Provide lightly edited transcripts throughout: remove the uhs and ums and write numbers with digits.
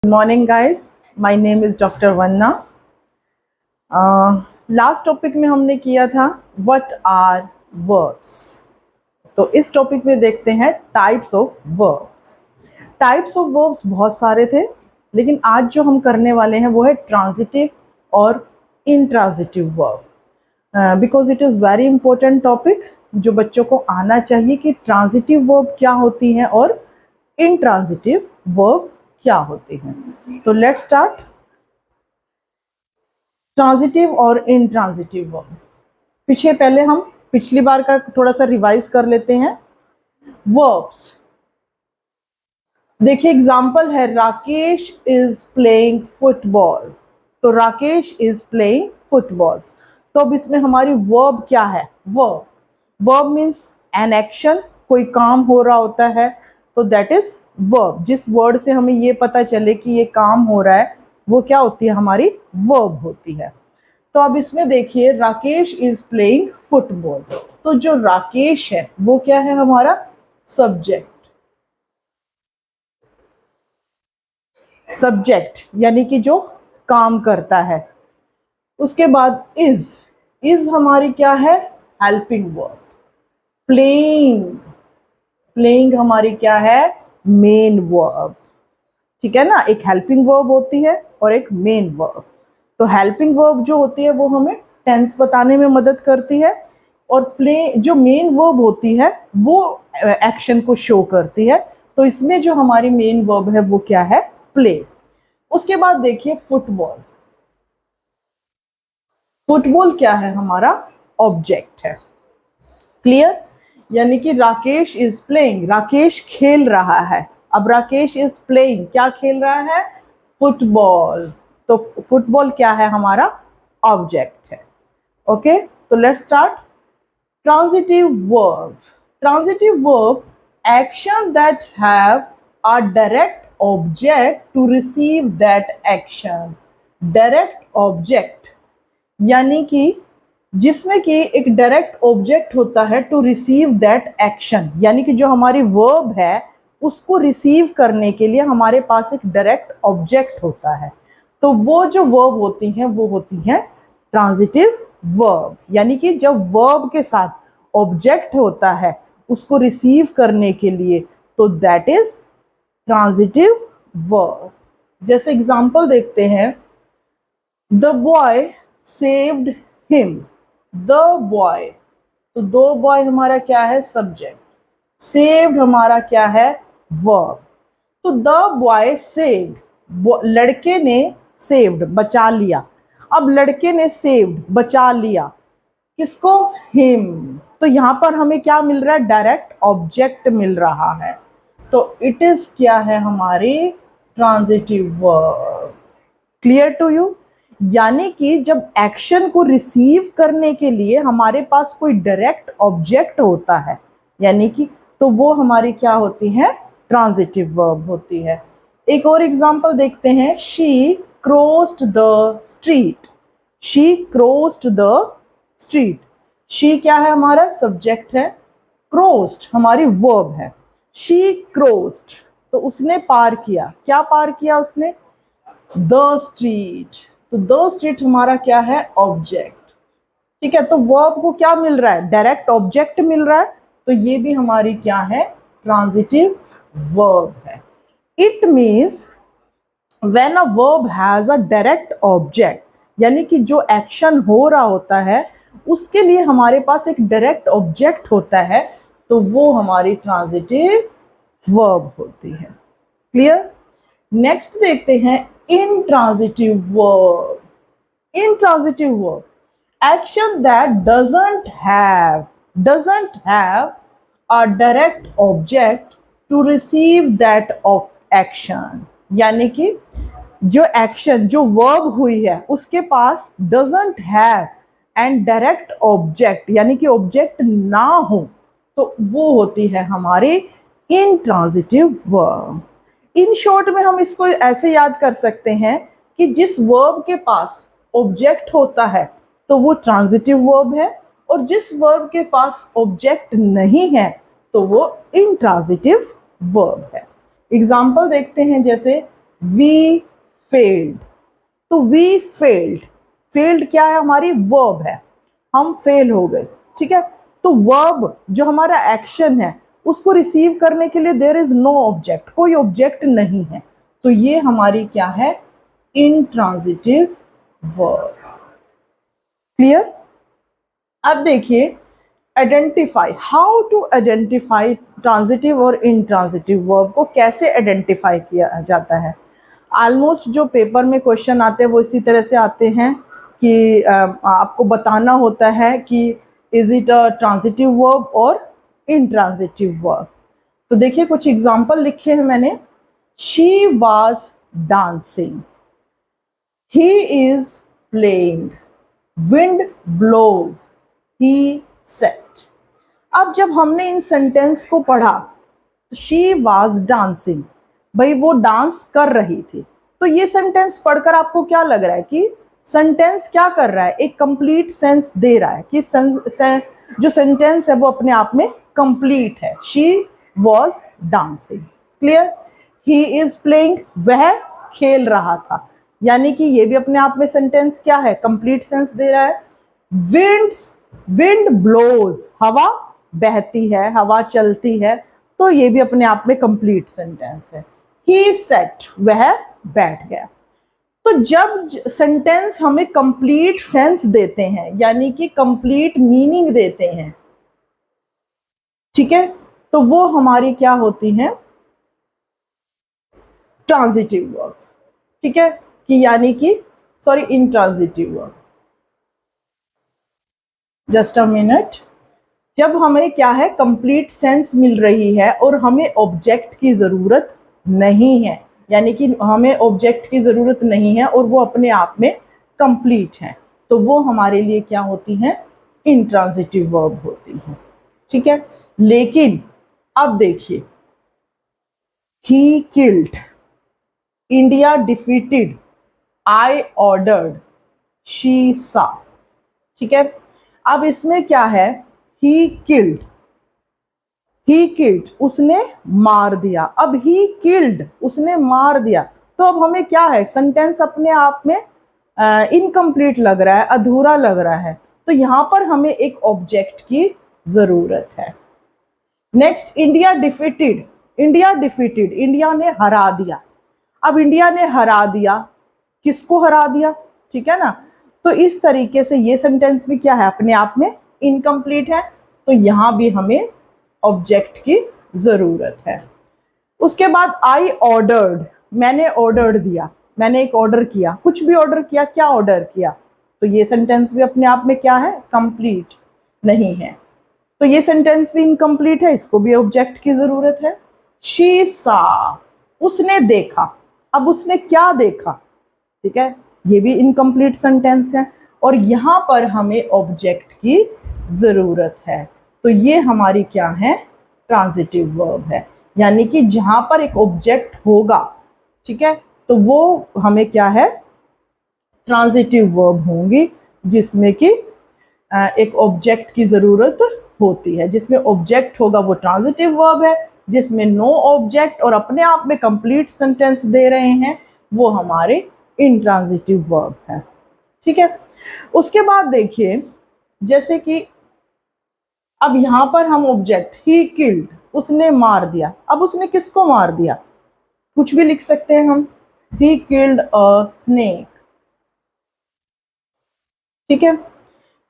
Morning guys, my name is doctor वन्ना। Last topic में हमने किया था व्हाट आर वर्ब्स। तो इस टॉपिक में देखते हैं types of verbs. Types of verbs बहुत सारे थे, लेकिन आज जो हम करने वाले हैं वो है ट्रांजिटिव और intransitive verb, because it is very important topic जो बच्चों को आना चाहिए कि ट्रांजिटिव वर्ब क्या होती हैं और इंट्रांजिटिव वर्ब क्या होती हैं। तो लेट्स स्टार्ट। ट्रांजिटिव और इंट्रांजिटिव वर्ब, पहले हम पिछली बार का थोड़ा सा रिवाइज कर लेते हैं। वर्ब्स देखिए, एग्जाम्पल है राकेश इज प्लेइंग फुटबॉल। तो राकेश इज प्लेइंग फुटबॉल। तो अब इसमें हमारी वर्ब क्या है? वर्ब मीन्स एन एक्शन, कोई काम हो रहा होता है, तो दैट इज वर्ब। जिस वर्ड से हमें ये पता चले कि ये काम हो रहा है वो क्या होती है? हमारी वर्ब होती है। तो अब इसमें देखिए, राकेश इज प्लेइंग फुटबॉल। तो जो राकेश है वो क्या है? हमारा सब्जेक्ट। सब्जेक्ट यानी कि जो काम करता है। उसके बाद इज हमारी क्या है? Helping verb. प्लेइंग हमारी क्या है? Main verb. ठीक है ना, एक हेल्पिंग वर्ब होती है और एक मेन वर्ब। तो हेल्पिंग वर्ब जो होती है वो हमें टेंस बताने में मदद करती है, और जो मेन वर्ब होती है वो एक्शन को शो करती है। तो इसमें जो हमारी मेन वर्ब है वो क्या है? प्ले। उसके बाद देखिए फुटबॉल। फुटबॉल क्या है? हमारा ऑब्जेक्ट है। क्लियर? यानी कि राकेश इज प्लेइंग, राकेश खेल रहा है। अब राकेश इज प्लेइंग, क्या खेल रहा है? फुटबॉल। तो फुटबॉल क्या है? हमारा ऑब्जेक्ट है। ओके, तो let's start. Transitive verb. Transitive verb, action that have a direct object to receive that action. Direct object यानी कि जिसमें कि एक डायरेक्ट ऑब्जेक्ट होता है टू रिसीव दैट एक्शन, यानी कि जो हमारी वर्ब है उसको रिसीव करने के लिए हमारे पास एक डायरेक्ट ऑब्जेक्ट होता है। तो वो जो वर्ब होती हैं वो होती हैं ट्रांजिटिव वर्ब। यानी कि जब वर्ब के साथ ऑब्जेक्ट होता है उसको रिसीव करने के लिए, तो दैट इज ट्रांजिटिव वर्ब। जैसे एग्जांपल देखते हैं, the boy saved him. The boy, तो दो बॉय हमारा क्या है? सब्जेक्ट। सेव्ड हमारा क्या है? वर्ब। तो द बॉय सेव्ड, लड़के ने सेव्ड बचा लिया। अब लड़के ने सेव्ड बचा लिया किसको? हिम। तो यहां पर हमें क्या मिल रहा है? डायरेक्ट ऑब्जेक्ट मिल रहा है। तो इट इज क्या है? हमारी transitive verb. Clear to you? यानी कि जब एक्शन को रिसीव करने के लिए हमारे पास कोई डायरेक्ट ऑब्जेक्ट होता है, यानी कि तो वो हमारी क्या होती है? ट्रांजिटिव वर्ब होती है। एक और एग्जांपल देखते हैं, she crossed the street. She crossed the street. She क्या है? हमारा सब्जेक्ट है। क्रॉस्ड हमारी वर्ब है। शी क्रॉस्ड, तो उसने पार किया। क्या पार किया उसने? The street. तो द स्ट्रीट हमारा क्या है? ऑब्जेक्ट। ठीक है, तो वर्ब को क्या मिल रहा है? डायरेक्ट ऑब्जेक्ट मिल रहा है। तो ये भी हमारी क्या है? ट्रांजिटिव वर्ब है। It means when a verb has a direct object, यानी कि जो एक्शन हो रहा होता है उसके लिए हमारे पास एक डायरेक्ट ऑब्जेक्ट होता है, तो वो हमारी ट्रांजिटिव वर्ब होती है। क्लियर? नेक्स्ट देखते हैं intransitive verb. Intransitive verb, action that doesn't have a direct object to receive that action. यानी कि जो एक्शन, जो वर्ब हुई है उसके पास doesn't have and direct object, यानी कि ऑब्जेक्ट ना हो, तो वो होती है हमारी intransitive verb. इन शॉर्ट में हम इसको ऐसे याद कर सकते हैं कि जिस वर्ब के पास ऑब्जेक्ट होता है तो वो ट्रांजिटिव वर्ब है, और जिस वर्ब के पास ऑब्जेक्ट नहीं है तो वो इंट्रांजिटिव वर्ब है। एग्जाम्पल देखते हैं, जैसे वी फेल्ड। तो वी फेल्ड, फेल्ड क्या है, हमारी वर्ब है, हम फेल हो गए, ठीक है। तो वर्ब जो हमारा एक्शन है उसको रिसीव करने के लिए देयर इज नो ऑब्जेक्ट, कोई ऑब्जेक्ट नहीं है, तो ये हमारी क्या है, इंट्रांजिटिव वर्ब। क्लियर। अब देखिए identify, how to identify transitive और इनट्रांजिटिव वर्ब को कैसे आइडेंटिफाई किया जाता है। ऑलमोस्ट जो पेपर में क्वेश्चन आते हैं वो इसी तरह से आते हैं कि आपको बताना होता है कि is it a transitive verb और इनट्रांजिटिव वर्ब। तो देखिए कुछ एग्जांपल लिखे हैं मैंने। She was dancing, he is playing, wind blows, he set. अब जब हमने इन सेंटेंस को पढ़ा, शी वाज डांसिंग, भाई वो डांस कर रही थी, तो ये सेंटेंस पढ़कर आपको क्या लग रहा है कि सेंटेंस क्या कर रहा है, एक कंप्लीट सेंस दे रहा है कि जो सेंटेंस है वो अपने आप में कंप्लीट है। She was dancing. Clear. He is playing, वह खेल रहा था, यानी कि ये भी अपने आप में सेंटेंस क्या है, कंप्लीट सेंस दे रहा है। विंड ब्लोज, हवा बहती है, हवा चलती है, तो ये भी अपने आप में कंप्लीट सेंटेंस है। ही सेट, वह बैठ गया। तो जब सेंटेंस हमें कंप्लीट सेंस देते हैं, यानी कि कंप्लीट मीनिंग देते हैं, ठीक है, तो वो हमारी क्या होती है, ट्रांजिटिव वर्ब। ठीक है, कि यानी कि sorry intransitive verb. Just a minute. जब हमें क्या है, कंप्लीट सेंस मिल रही है और हमें ऑब्जेक्ट की जरूरत नहीं है, यानी कि हमें ऑब्जेक्ट की जरूरत नहीं है और वो अपने आप में कंप्लीट है, तो वो हमारे लिए क्या होती हैं, इंट्रांजिटिव वर्ब होती हैं। ठीक है। लेकिन अब देखिए, he killed, India defeated, I ordered, she सा। ठीक है। अब इसमें क्या है, ही किल्ड, ही किल्ड उसने मार दिया, अब ही किल्ड उसने मार दिया, तो अब हमें क्या है, सेंटेंस अपने आप में इनकम्प्लीट लग रहा है, अधूरा लग रहा है, तो यहां पर हमें एक ऑब्जेक्ट की जरूरत है। Next, India defeated, India defeated, India ने हरा दिया। अब इंडिया ने हरा दिया, किसको हरा दिया, ठीक है ना। तो इस तरीके से ये सेंटेंस भी क्या है, अपने आप में इनकम्प्लीट है, तो यहां भी हमें ऑब्जेक्ट की जरूरत है। उसके बाद आई ऑर्डर्ड, मैंने ऑर्डर दिया, मैंने एक ऑर्डर किया, कुछ भी ऑर्डर किया, क्या ऑर्डर किया, तो ये सेंटेंस भी अपने आप में क्या है, कंप्लीट नहीं है, तो ये सेंटेंस भी इनकम्प्लीट है, इसको भी ऑब्जेक्ट की जरूरत है। शी सा, उसने देखा, अब उसने क्या देखा, ठीक है, ये भी इनकम्प्लीट सेंटेंस है, और यहां पर हमें ऑब्जेक्ट की जरूरत है, तो ये हमारी क्या है, ट्रांजिटिव वर्ब है, यानी कि जहां पर एक ऑब्जेक्ट होगा, ठीक है, तो वो हमें क्या है, ट्रांजिटिव वर्ब होंगी, जिसमें कि एक ऑब्जेक्ट की जरूरत होती है। जिसमें ऑब्जेक्ट होगा वो ट्रांजिटिव वर्ब है, जिसमें नो ऑब्जेक्ट और अपने आप में कंप्लीट सेंटेंस दे रहे हैं वो हमारे इंट्रांजिटिव वर्ब है। ठीक है। उसके बाद देखिए, जैसे कि अब यहां पर हम ऑब्जेक्ट, ही किल्ड, उसने मार दिया, अब उसने किसको मार दिया, कुछ भी लिख सकते हैं हम, ही किल्ड अ स्नेक। ठीक है।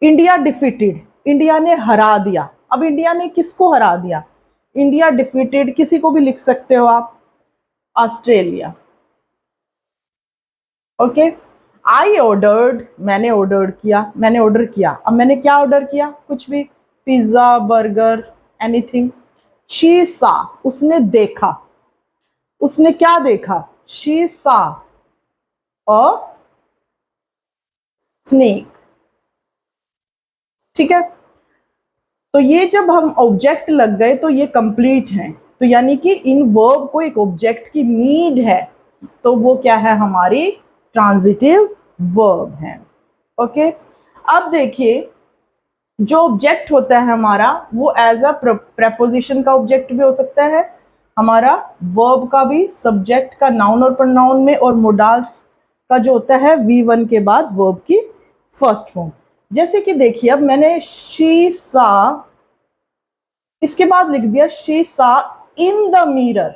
इंडिया डिफीटेड, इंडिया ने हरा दिया, अब इंडिया ने किसको हरा दिया, इंडिया डिफीटेड, किसी को भी लिख सकते हो आप, ऑस्ट्रेलिया। ओके। आई ऑर्डर्ड, मैंने ऑर्डर किया, मैंने ऑर्डर किया, अब मैंने क्या ऑर्डर किया, कुछ भी, पिज्जा, बर्गर, एनीथिंग। शी सा, उसने देखा, उसने क्या देखा, शी सा अ स्नेक। ठीक है। तो ये जब हम ऑब्जेक्ट लग गए तो ये कंप्लीट है, तो यानी कि इन वर्ब को एक ऑब्जेक्ट की नीड है, तो वो क्या है, हमारी ट्रांजिटिव वर्ब है। ओके। अब देखिए, जो ऑब्जेक्ट होता है हमारा वो एज अ प्रेपोजिशन का ऑब्जेक्ट भी हो सकता है, हमारा वर्ब का भी सब्जेक्ट का नाउन और प्रोनाउन में, और मोडाल्स का जो होता है V1 के बाद वर्ब की फर्स्ट फॉर्म। जैसे कि देखिए, अब मैंने शी सा, इसके बाद लिख दिया शी सा इन द मिरर।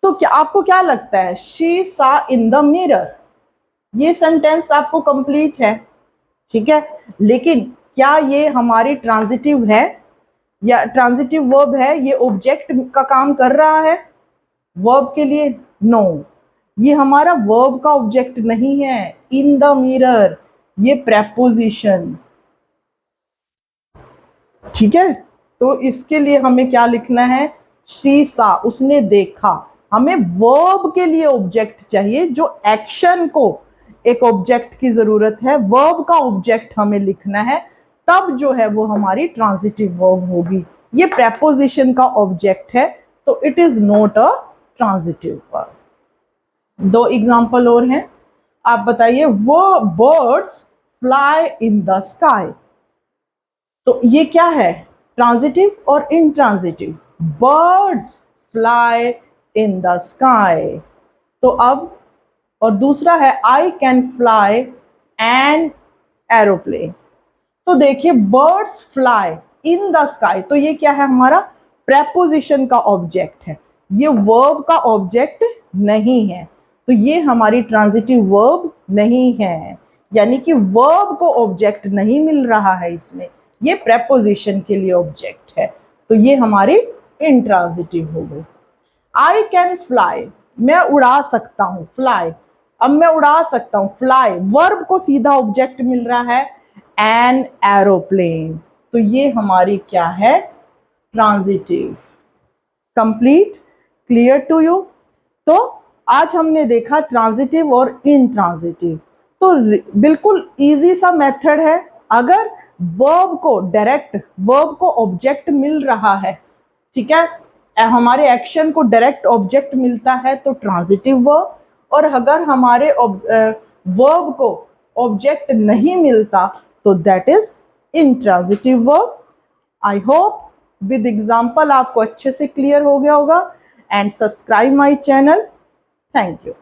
तो क्या आपको क्या लगता है, शी सा इन द मिरर, ये सेंटेंस आपको कंप्लीट है, ठीक है, लेकिन क्या ये हमारी ट्रांजिटिव है या ट्रांजिटिव वर्ब है, ये ऑब्जेक्ट का काम कर रहा है वर्ब के लिए? नो, ये हमारा वर्ब का ऑब्जेक्ट नहीं है। इन द मिरर ये प्रेपोजिशन, ठीक है। तो इसके लिए हमें क्या लिखना है, शी सा, उसने देखा। हमें वर्ब के लिए ऑब्जेक्ट चाहिए, जो एक्शन को एक ऑब्जेक्ट की जरूरत है, वर्ब का ऑब्जेक्ट हमें लिखना है, तब जो है वो हमारी ट्रांजिटिव वर्ब होगी। ये प्रेपोजिशन का ऑब्जेक्ट है, तो it is not a transitive verb. दो एग्जांपल और हैं, आप बताइए। वो birds fly in the sky, तो ये क्या है, ट्रांजिटिव और intransitive? Birds fly in the sky. तो अब, और दूसरा है I can fly an aeroplane. तो देखिए, birds fly in the sky, तो ये क्या है, हमारा प्रेपोजिशन का ऑब्जेक्ट है, ये वर्ब का ऑब्जेक्ट नहीं है, तो ये हमारी ट्रांजिटिव वर्ब नहीं है, यानी कि वर्ब को ऑब्जेक्ट नहीं मिल रहा है इसमें, ये प्रेपोजिशन के लिए ऑब्जेक्ट है, तो ये हमारी इंट्रांजिटिव हो गई। आई कैन फ्लाई, मैं उड़ा सकता हूं, फ्लाई, अब मैं उड़ा सकता हूं, फ्लाई, वर्ब को सीधा ऑब्जेक्ट मिल रहा है, एन एरोप्लेन, तो ये हमारी क्या है, transitive. Complete, clear to you? तो आज हमने देखा ट्रांजिटिव और इनट्रांजिटिव। तो बिल्कुल इजी सा मेथड है, अगर वर्ब को डायरेक्ट, वर्ब को ऑब्जेक्ट मिल रहा है, ठीक है, हमारे एक्शन को डायरेक्ट ऑब्जेक्ट मिलता है तो ट्रांजिटिव वर्ब, और अगर हमारे वर्ब को ऑब्जेक्ट नहीं मिलता तो that is intransitive verb. I hope with example आपको अच्छे से क्लियर हो गया होगा। And subscribe my channel. Thank you.